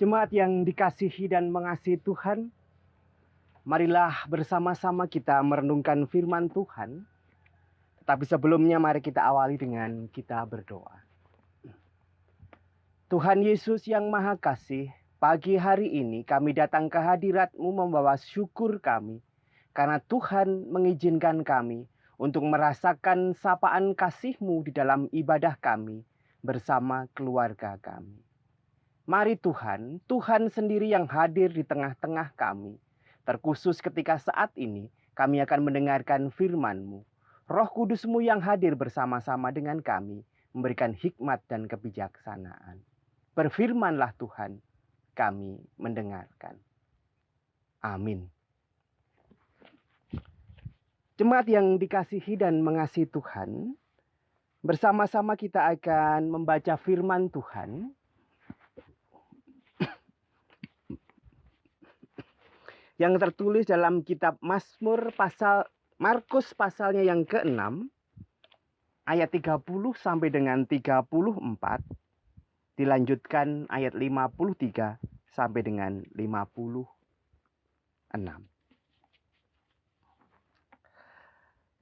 Jemaat yang dikasihi dan mengasihi Tuhan, marilah bersama-sama kita merenungkan firman Tuhan. Tetapi sebelumnya mari kita awali dengan kita berdoa. Tuhan Yesus yang Maha Kasih, pagi hari ini kami datang ke hadirat-Mu membawa syukur kami. Karena Tuhan mengizinkan kami untuk merasakan sapaan kasih-Mu di dalam ibadah kami bersama keluarga kami. Mari Tuhan, Tuhan sendiri yang hadir di tengah-tengah kami. Terkhusus ketika saat ini kami akan mendengarkan firman-Mu. Roh Kudus-Mu yang hadir bersama-sama dengan kami, memberikan hikmat dan kebijaksanaan. Berfirmanlah Tuhan, kami mendengarkan. Amin. Jemaat yang dikasihi dan mengasihi Tuhan, bersama-sama kita akan membaca firman Tuhan yang tertulis dalam kitab Mazmur Markus pasalnya yang ke-6 ayat 30 sampai dengan 34, dilanjutkan ayat 53 sampai dengan 56.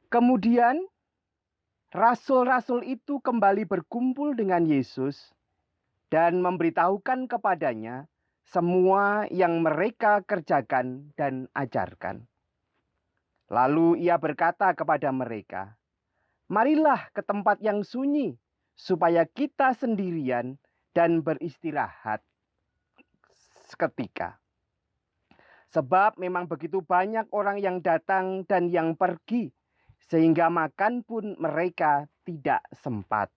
Kemudian rasul-rasul itu kembali berkumpul dengan Yesus dan memberitahukan kepadanya semua yang mereka kerjakan dan ajarkan. Lalu ia berkata kepada mereka, "Marilah ke tempat yang sunyi, supaya kita sendirian dan beristirahat seketika. Sebab memang begitu banyak orang yang datang dan yang pergi, sehingga makan pun mereka tidak sempat."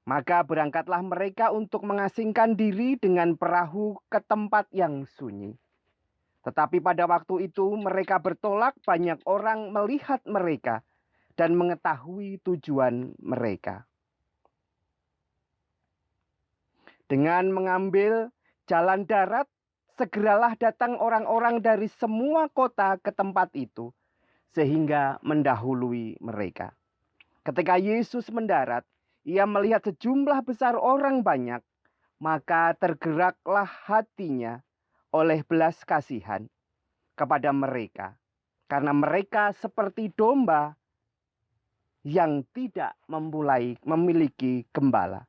Maka berangkatlah mereka untuk mengasingkan diri dengan perahu ke tempat yang sunyi. Tetapi pada waktu itu mereka bertolak, banyak orang melihat mereka dan mengetahui tujuan mereka. Dengan mengambil jalan darat, segeralah datang orang-orang dari semua kota ke tempat itu, sehingga mendahului mereka. Ketika Yesus mendarat, ia melihat sejumlah besar orang banyak, maka tergeraklah hatinya oleh belas kasihan kepada mereka, karena mereka seperti domba yang tidak memiliki gembala.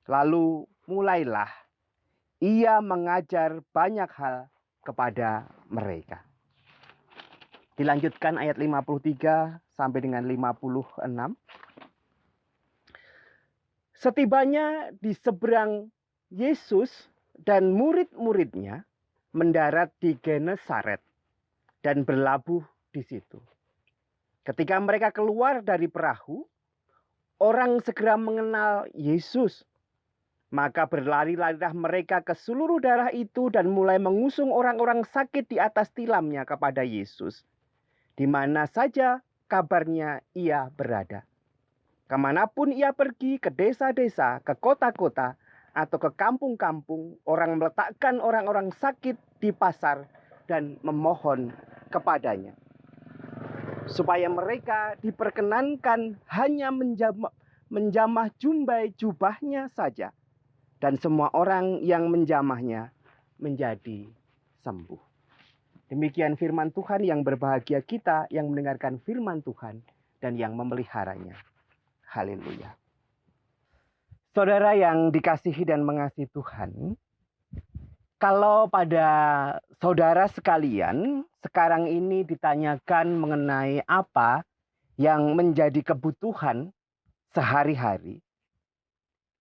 Lalu mulailah ia mengajar banyak hal kepada mereka. Dilanjutkan ayat 53 sampai dengan 56. Setibanya di seberang, Yesus dan murid-muridnya mendarat di Genesaret dan berlabuh di situ. Ketika mereka keluar dari perahu, orang segera mengenal Yesus. Maka berlari-larilah mereka ke seluruh daerah itu dan mulai mengusung orang-orang sakit di atas tilamnya kepada Yesus, di mana saja kabarnya ia berada. Kemanapun ia pergi, ke desa-desa, ke kota-kota, atau ke kampung-kampung, orang meletakkan orang-orang sakit di pasar dan memohon kepadanya, supaya mereka diperkenankan hanya menjamah jumbai jubahnya saja, dan semua orang yang menjamahnya menjadi sembuh. Demikian firman Tuhan. Yang berbahagia kita yang mendengarkan firman Tuhan dan yang memeliharanya. Haleluya. Saudara yang dikasihi dan mengasihi Tuhan, kalau pada saudara sekalian sekarang ini ditanyakan mengenai apa yang menjadi kebutuhan sehari-hari,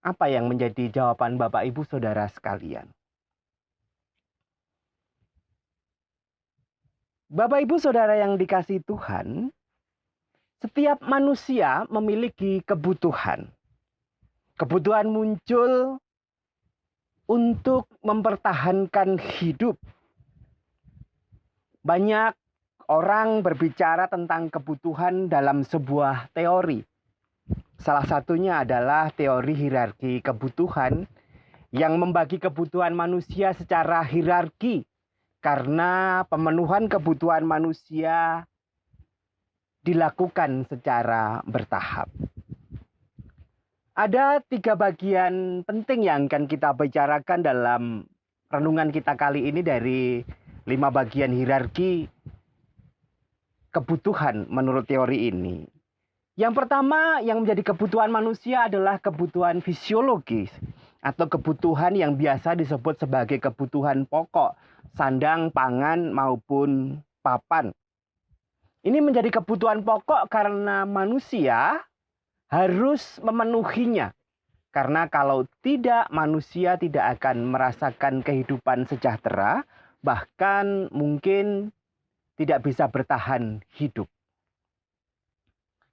apa yang menjadi jawaban Bapak Ibu Saudara sekalian? Bapak Ibu Saudara yang dikasihi Tuhan, setiap manusia memiliki kebutuhan. Kebutuhan muncul untuk mempertahankan hidup. Banyak orang berbicara tentang kebutuhan dalam sebuah teori. Salah satunya adalah teori hierarki kebutuhan yang membagi kebutuhan manusia secara hierarki, karena pemenuhan kebutuhan manusia dilakukan secara bertahap. Ada 3 bagian penting yang akan kita bicarakan dalam renungan kita kali ini dari 5 bagian hierarki kebutuhan menurut teori ini. Yang pertama yang menjadi kebutuhan manusia adalah kebutuhan fisiologis atau kebutuhan yang biasa disebut sebagai kebutuhan pokok, sandang, pangan maupun papan. Ini menjadi kebutuhan pokok karena manusia harus memenuhinya. Karena kalau tidak, manusia tidak akan merasakan kehidupan sejahtera, bahkan mungkin tidak bisa bertahan hidup.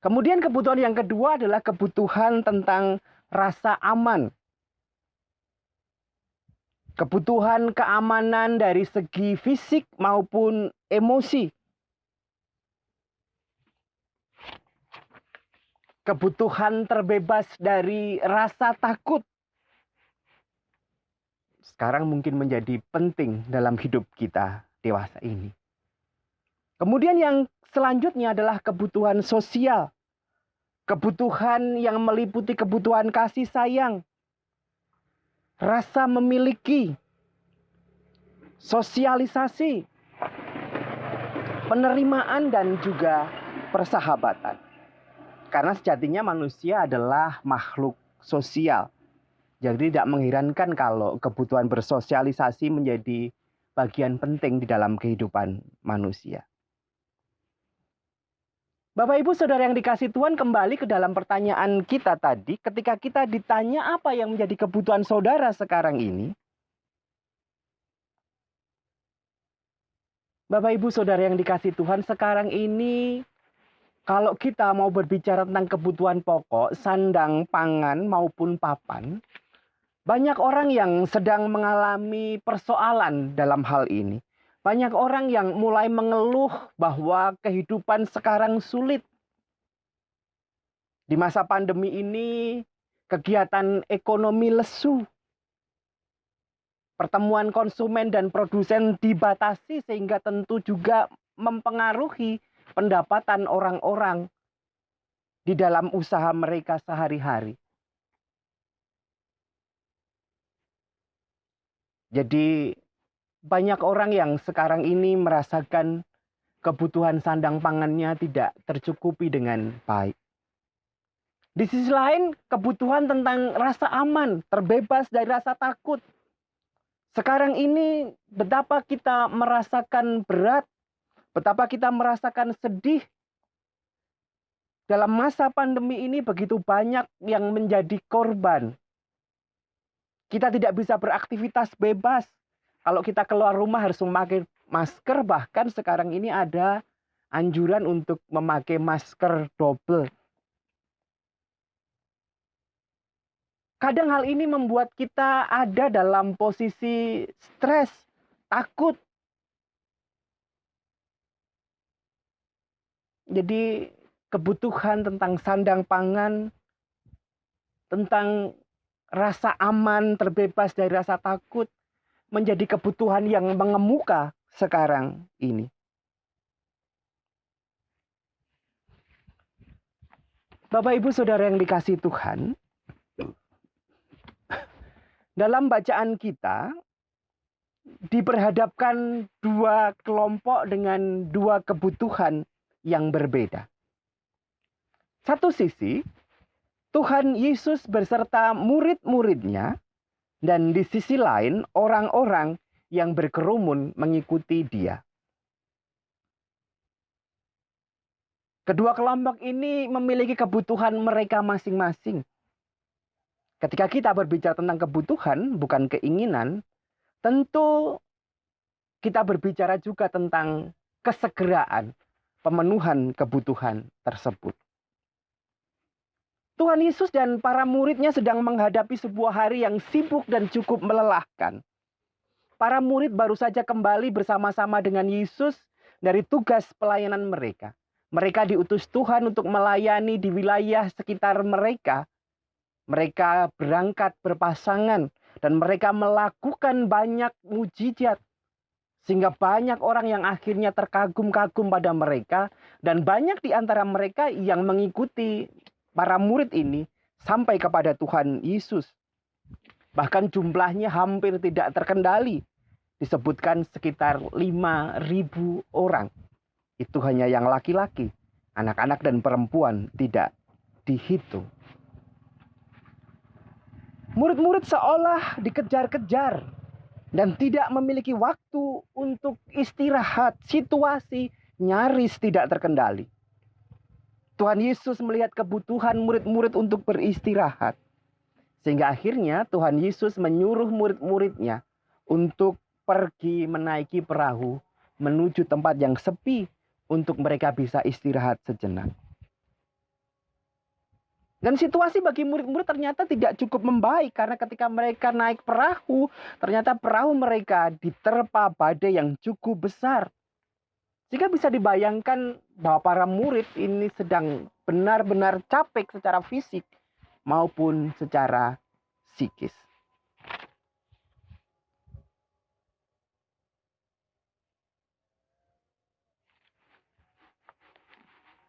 Kemudian kebutuhan yang kedua adalah kebutuhan tentang rasa aman. Kebutuhan keamanan dari segi fisik maupun emosi. Kebutuhan terbebas dari rasa takut. Sekarang mungkin menjadi penting dalam hidup kita dewasa ini. Kemudian yang selanjutnya adalah kebutuhan sosial. Kebutuhan yang meliputi kebutuhan kasih sayang, rasa memiliki, sosialisasi, penerimaan, dan juga persahabatan. Karena sejatinya manusia adalah makhluk sosial. Jadi tidak mengherankan kalau kebutuhan bersosialisasi menjadi bagian penting di dalam kehidupan manusia. Bapak Ibu Saudara yang dikasihi Tuhan, kembali ke dalam pertanyaan kita tadi. Ketika kita ditanya apa yang menjadi kebutuhan saudara sekarang ini. Bapak Ibu Saudara yang dikasihi Tuhan, sekarang ini kalau kita mau berbicara tentang kebutuhan pokok, sandang, pangan maupun papan, banyak orang yang sedang mengalami persoalan dalam hal ini. Banyak orang yang mulai mengeluh bahwa kehidupan sekarang sulit. Di masa pandemi ini, kegiatan ekonomi lesu. Pertemuan konsumen dan produsen dibatasi sehingga tentu juga mempengaruhi pendapatan orang-orang di dalam usaha mereka sehari-hari. Jadi banyak orang yang sekarang ini merasakan kebutuhan sandang pangannya tidak tercukupi dengan baik. Di sisi lain, kebutuhan tentang rasa aman, terbebas dari rasa takut. Sekarang ini betapa kita merasakan berat, betapa kita merasakan sedih. Dalam masa pandemi ini begitu banyak yang menjadi korban. Kita tidak bisa beraktivitas bebas. Kalau kita keluar rumah harus memakai masker, bahkan sekarang ini ada anjuran untuk memakai masker double. Kadang hal ini membuat kita ada dalam posisi stres, takut. Jadi kebutuhan tentang sandang pangan, tentang rasa aman, terbebas dari rasa takut, menjadi kebutuhan yang mengemuka sekarang ini. Bapak Ibu Saudara yang dikasihi Tuhan, dalam bacaan kita diperhadapkan 2 kelompok dengan 2 kebutuhan yang berbeda. Satu sisi, Tuhan Yesus beserta murid-muridnya, dan di sisi lain orang-orang yang berkerumun mengikuti Dia. Kedua kelompok ini memiliki kebutuhan mereka masing-masing. Ketika kita berbicara tentang kebutuhan, bukan keinginan, tentu kita berbicara juga tentang kesegeraan pemenuhan kebutuhan tersebut. Tuhan Yesus dan para muridnya sedang menghadapi sebuah hari yang sibuk dan cukup melelahkan. Para murid baru saja kembali bersama-sama dengan Yesus dari tugas pelayanan mereka. Mereka diutus Tuhan untuk melayani di wilayah sekitar mereka. Mereka berangkat berpasangan dan mereka melakukan banyak mujizat. Sehingga banyak orang yang akhirnya terkagum-kagum pada mereka. Dan banyak di antara mereka yang mengikuti para murid ini sampai kepada Tuhan Yesus. Bahkan jumlahnya hampir tidak terkendali. Disebutkan sekitar 5.000 orang. Itu hanya yang laki-laki. Anak-anak dan perempuan tidak dihitung. Murid-murid seolah dikejar-kejar dan tidak memiliki waktu untuk istirahat. Situasi nyaris tidak terkendali. Tuhan Yesus melihat kebutuhan murid-murid untuk beristirahat. Sehingga akhirnya Tuhan Yesus menyuruh murid-muridnya untuk pergi menaiki perahu menuju tempat yang sepi untuk mereka bisa istirahat sejenak. Dan situasi bagi murid-murid ternyata tidak cukup membaik karena ketika mereka naik perahu, ternyata perahu mereka diterpa badai yang cukup besar. Sehingga bisa dibayangkan bahwa para murid ini sedang benar-benar capek secara fisik maupun secara psikis.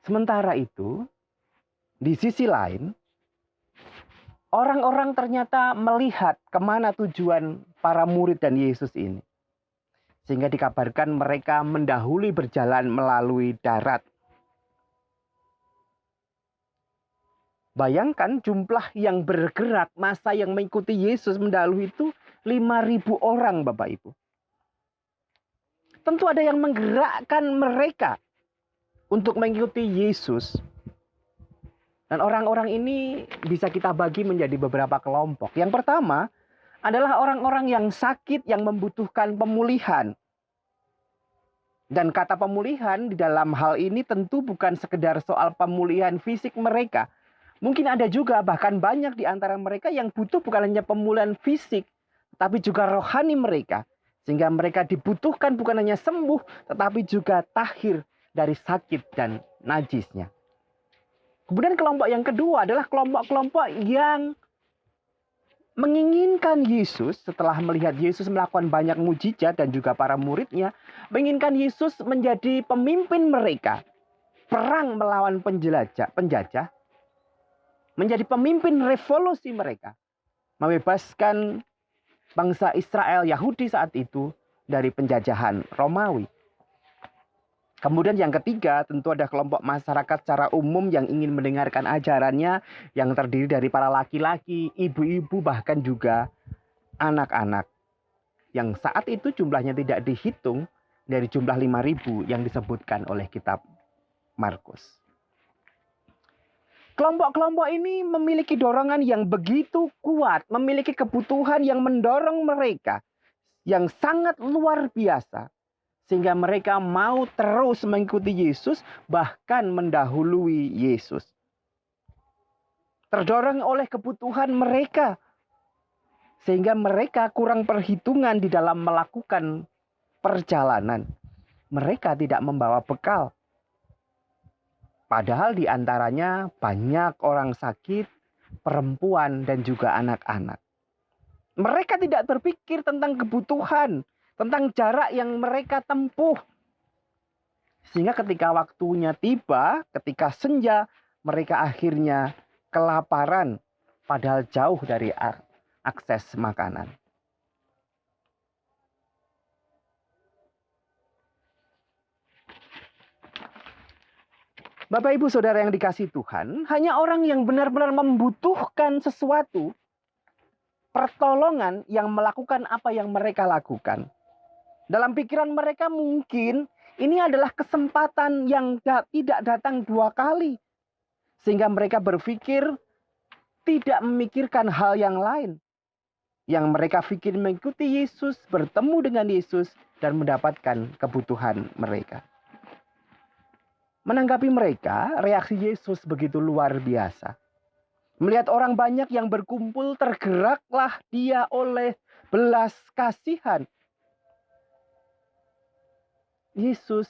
Sementara itu, di sisi lain, orang-orang ternyata melihat kemana tujuan para murid dan Yesus ini. Sehingga dikabarkan mereka mendahului berjalan melalui darat. Bayangkan jumlah yang bergerak, masa yang mengikuti Yesus mendahului itu 5.000 orang, Bapak Ibu. Tentu ada yang menggerakkan mereka untuk mengikuti Yesus. Dan orang-orang ini bisa kita bagi menjadi beberapa kelompok. Yang pertama adalah orang-orang yang sakit yang membutuhkan pemulihan. Dan kata pemulihan di dalam hal ini tentu bukan sekedar soal pemulihan fisik mereka. Mungkin ada juga bahkan banyak di antara mereka yang butuh bukan hanya pemulihan fisik, tapi juga rohani mereka. Sehingga mereka dibutuhkan bukan hanya sembuh, tetapi juga tahir dari sakit dan najisnya. Kemudian kelompok yang kedua adalah kelompok-kelompok yang menginginkan Yesus setelah melihat Yesus melakukan banyak mujizat dan juga para muridnya, menginginkan Yesus menjadi pemimpin mereka. Perang melawan penjajah, menjadi pemimpin revolusi mereka. Membebaskan bangsa Israel Yahudi saat itu dari penjajahan Romawi. Kemudian yang ketiga tentu ada kelompok masyarakat secara umum yang ingin mendengarkan ajarannya yang terdiri dari para laki-laki, ibu-ibu bahkan juga anak-anak. Yang saat itu jumlahnya tidak dihitung dari jumlah 5.000 yang disebutkan oleh kitab Markus. Kelompok-kelompok ini memiliki dorongan yang begitu kuat, memiliki kebutuhan yang mendorong mereka yang sangat luar biasa. Sehingga mereka mau terus mengikuti Yesus, bahkan mendahului Yesus. Terdorong oleh kebutuhan mereka. Sehingga mereka kurang perhitungan di dalam melakukan perjalanan. Mereka tidak membawa bekal. Padahal di antaranya banyak orang sakit, perempuan, dan juga anak-anak. Mereka tidak berpikir tentang kebutuhan, tentang jarak yang mereka tempuh. Sehingga ketika waktunya tiba, ketika senja, mereka akhirnya kelaparan, padahal jauh dari akses makanan. Bapak Ibu Saudara yang dikasihi Tuhan, hanya orang yang benar-benar membutuhkan sesuatu, pertolongan yang melakukan apa yang mereka lakukan. Dalam pikiran mereka mungkin ini adalah kesempatan yang tidak datang dua kali. Sehingga mereka berpikir tidak memikirkan hal yang lain. Yang mereka pikir mengikuti Yesus, bertemu dengan Yesus, dan mendapatkan kebutuhan mereka. Menanggapi mereka, reaksi Yesus begitu luar biasa. Melihat orang banyak yang berkumpul, tergeraklah dia oleh belas kasihan. Yesus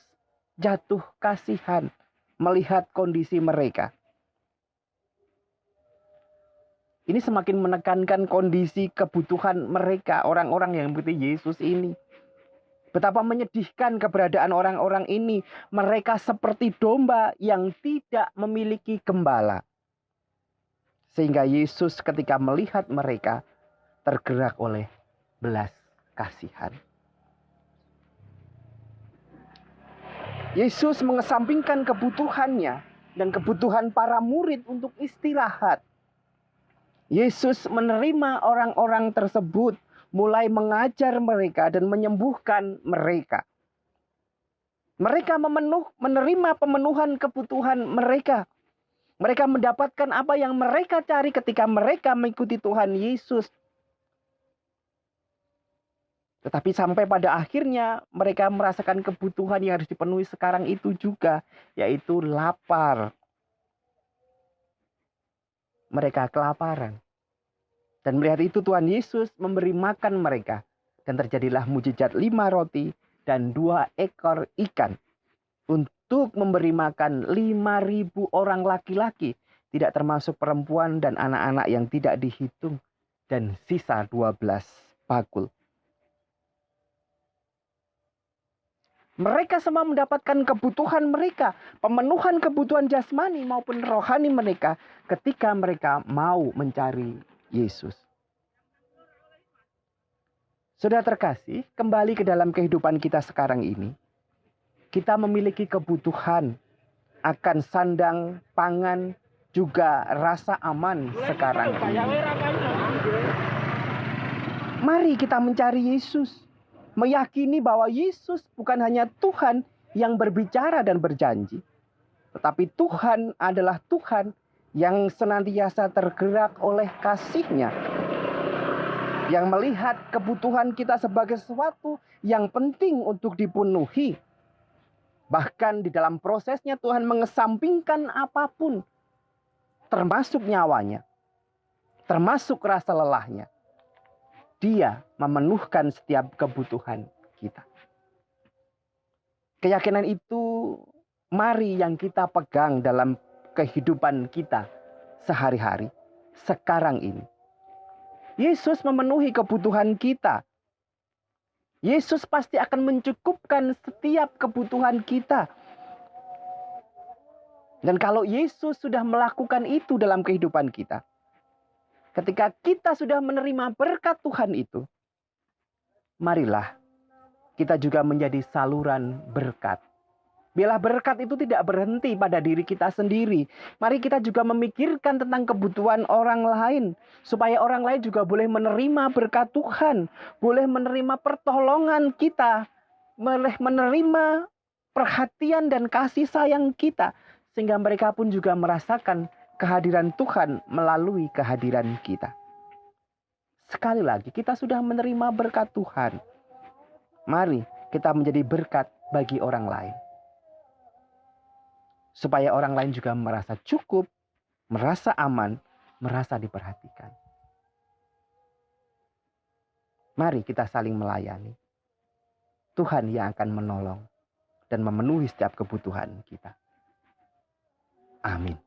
jatuh kasihan melihat kondisi mereka. Ini semakin menekankan kondisi kebutuhan mereka, orang-orang yang mengikuti Yesus ini. Betapa menyedihkan keberadaan orang-orang ini. Mereka seperti domba yang tidak memiliki gembala. Sehingga Yesus ketika melihat mereka tergerak oleh belas kasihan. Yesus mengesampingkan kebutuhannya dan kebutuhan para murid untuk istirahat. Yesus menerima orang-orang tersebut, mulai mengajar mereka dan menyembuhkan mereka. Mereka menerima pemenuhan kebutuhan mereka. Mereka mendapatkan apa yang mereka cari ketika mereka mengikuti Tuhan Yesus. Tetapi sampai pada akhirnya mereka merasakan kebutuhan yang harus dipenuhi sekarang itu juga, yaitu lapar. Mereka kelaparan. Dan melihat itu Tuhan Yesus memberi makan mereka. Dan terjadilah mujizat 5 roti dan 2 ekor ikan. Untuk memberi makan 5.000 orang laki-laki. Tidak termasuk perempuan dan anak-anak yang tidak dihitung. Dan sisa 12 bakul. Mereka semua mendapatkan kebutuhan mereka. Pemenuhan kebutuhan jasmani maupun rohani mereka. Ketika mereka mau mencari Yesus. Saudara terkasih, kembali ke dalam kehidupan kita sekarang ini. Kita memiliki kebutuhan akan sandang, pangan, juga rasa aman sekarang ini. Mari kita mencari Yesus. Meyakini bahwa Yesus bukan hanya Tuhan yang berbicara dan berjanji. Tetapi Tuhan adalah Tuhan yang senantiasa tergerak oleh kasih-Nya. Yang melihat kebutuhan kita sebagai sesuatu yang penting untuk dipenuhi. Bahkan di dalam prosesnya Tuhan mengesampingkan apapun. Termasuk nyawanya. Termasuk rasa lelahnya. Dia memenuhkan setiap kebutuhan kita. Keyakinan itu mari yang kita pegang dalam kehidupan kita sehari-hari. Sekarang ini. Yesus memenuhi kebutuhan kita. Yesus pasti akan mencukupkan setiap kebutuhan kita. Dan kalau Yesus sudah melakukan itu dalam kehidupan kita, ketika kita sudah menerima berkat Tuhan itu, marilah kita juga menjadi saluran berkat. Biarlah berkat itu tidak berhenti pada diri kita sendiri. Mari kita juga memikirkan tentang kebutuhan orang lain. Supaya orang lain juga boleh menerima berkat Tuhan. Boleh menerima pertolongan kita. Boleh menerima perhatian dan kasih sayang kita. Sehingga mereka pun juga merasakan kehadiran Tuhan melalui kehadiran kita. Sekali lagi, kita sudah menerima berkat Tuhan. Mari kita menjadi berkat bagi orang lain. Supaya orang lain juga merasa cukup, merasa aman, merasa diperhatikan. Mari kita saling melayani. Tuhan yang akan menolong dan memenuhi setiap kebutuhan kita. Amin.